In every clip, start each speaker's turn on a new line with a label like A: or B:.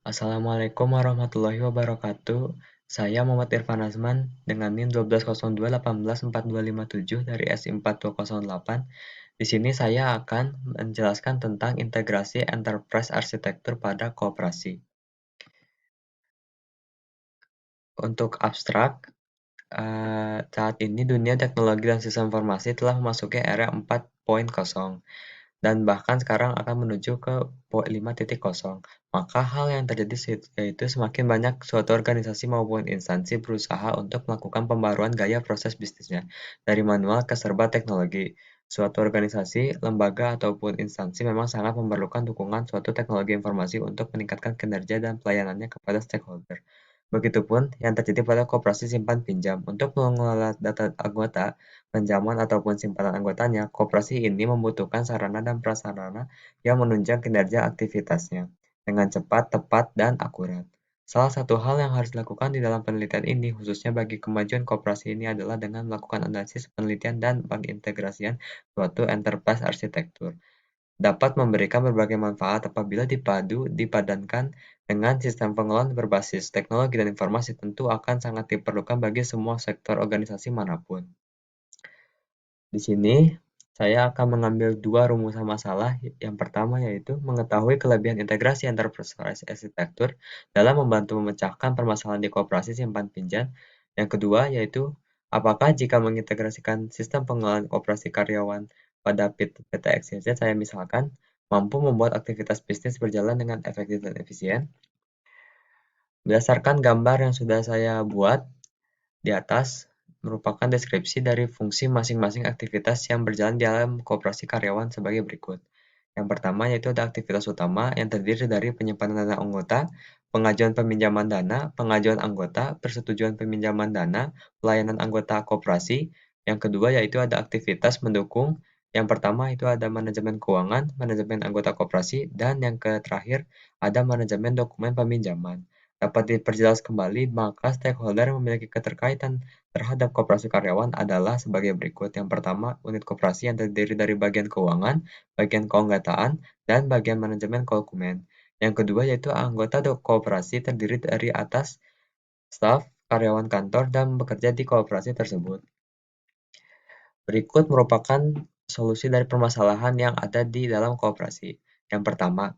A: Assalamualaikum warahmatullahi wabarakatuh. Saya Muhammad Irfan Azman dengan NIM 1202181427 dari SI 4208. Di sini saya akan menjelaskan tentang integrasi enterprise arsitektur pada koperasi. Untuk abstrak, saat ini dunia teknologi dan sistem informasi telah memasuki era 4.0 dan bahkan sekarang akan menuju ke 5.0. Maka hal yang terjadi yaitu semakin banyak suatu organisasi maupun instansi berusaha untuk melakukan pembaruan gaya proses bisnisnya dari manual ke serba teknologi. Suatu organisasi, lembaga, ataupun instansi memang sangat memerlukan dukungan suatu teknologi informasi untuk meningkatkan kinerja dan pelayanannya kepada stakeholder. Begitupun yang terjadi pada koperasi simpan pinjam. Untuk mengelola data anggota, pinjaman ataupun simpanan anggotanya, koperasi ini membutuhkan sarana dan prasarana yang menunjang kinerja aktivitasnya dengan cepat, tepat, dan akurat. Salah satu hal yang harus dilakukan di dalam penelitian ini, khususnya bagi kemajuan koperasi ini adalah dengan melakukan analisis penelitian dan pengintegrasian suatu enterprise arsitektur dapat memberikan berbagai manfaat apabila dipadankan dengan sistem pengelolaan berbasis teknologi dan informasi tentu akan sangat diperlukan bagi semua sektor organisasi manapun. Di sini, saya akan mengambil dua rumusan masalah. Yang pertama yaitu mengetahui kelebihan integrasi enterprise arsitektur dalam membantu memecahkan permasalahan di koperasi simpan pinjam. Yang kedua yaitu apakah jika mengintegrasikan sistem pengelolaan koperasi karyawan pada PT XYZ, saya misalkan, mampu membuat aktivitas bisnis berjalan dengan efektif dan efisien. Berdasarkan gambar yang sudah saya buat, di atas merupakan deskripsi dari fungsi masing-masing aktivitas yang berjalan di dalam koperasi karyawan sebagai berikut. Yang pertama yaitu ada aktivitas utama yang terdiri dari penyimpanan dana anggota, pengajuan peminjaman dana, pengajuan anggota, persetujuan peminjaman dana, pelayanan anggota koperasi. Yang kedua yaitu ada aktivitas mendukung. Yang pertama itu ada manajemen keuangan, manajemen anggota koperasi, dan yang terakhir ada manajemen dokumen peminjaman. Dapat diperjelas kembali, maka stakeholder yang memiliki keterkaitan terhadap koperasi karyawan adalah sebagai berikut. Yang pertama, unit koperasi yang terdiri dari bagian keuangan, bagian keanggotaan, dan bagian manajemen dokumen. Yang kedua yaitu anggota koperasi terdiri dari atas staf, karyawan kantor, dan bekerja di koperasi tersebut. Berikut merupakan solusi dari permasalahan yang ada di dalam koperasi. Yang pertama,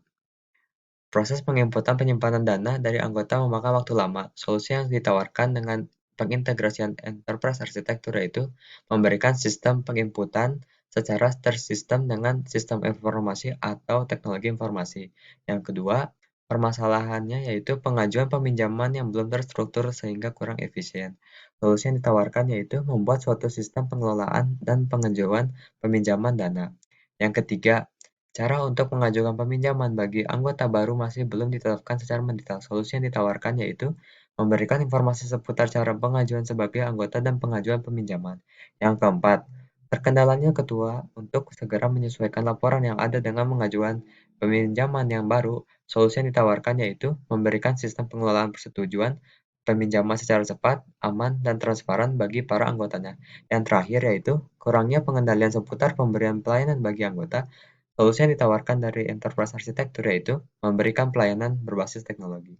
A: proses penginputan penyimpanan dana dari anggota memakan waktu lama. Solusi yang ditawarkan dengan pengintegrasian enterprise arsitektur yaitu memberikan sistem penginputan secara tersistem dengan sistem informasi atau teknologi informasi. Yang kedua, permasalahannya yaitu pengajuan peminjaman yang belum terstruktur sehingga kurang efisien. Solusi yang ditawarkan yaitu membuat suatu sistem pengelolaan dan pengajuan peminjaman dana. Yang ketiga, cara untuk mengajukan peminjaman bagi anggota baru masih belum ditetapkan secara mendetail. Solusi yang ditawarkan yaitu memberikan informasi seputar cara pengajuan sebagai anggota dan pengajuan peminjaman. Yang keempat, terkendalanya ketua untuk segera menyesuaikan laporan yang ada dengan mengajukan peminjaman yang baru. Solusi yang ditawarkan yaitu memberikan sistem pengelolaan persetujuan peminjaman secara cepat, aman, dan transparan bagi para anggotanya. Yang terakhir yaitu kurangnya pengendalian seputar pemberian pelayanan bagi anggota. Solusi yang ditawarkan dari enterprise arsitektur yaitu memberikan pelayanan berbasis teknologi.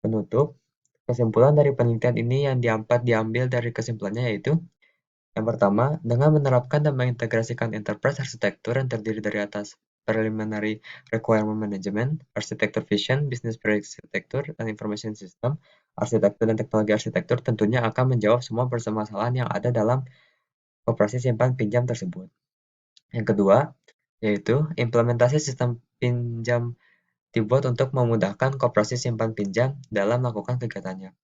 A: Penutup, kesimpulan dari penelitian ini yang diambil dari kesimpulannya yaitu yang pertama, dengan menerapkan dan mengintegrasikan enterprise arsitektur yang terdiri dari atas preliminary requirement management, arsitektur vision, business arsitektur, dan information system, arsitektur dan teknologi arsitektur tentunya akan menjawab semua permasalahan yang ada dalam koperasi simpan pinjam tersebut. Yang kedua, yaitu implementasi sistem pinjam dibuat untuk memudahkan koperasi simpan pinjam dalam melakukan kegiatannya.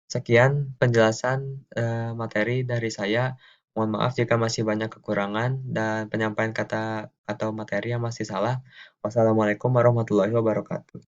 A: Sekian penjelasan materi dari saya. Mohon maaf jika masih banyak kekurangan dan penyampaian kata atau materi yang masih salah. Wassalamualaikum warahmatullahi wabarakatuh.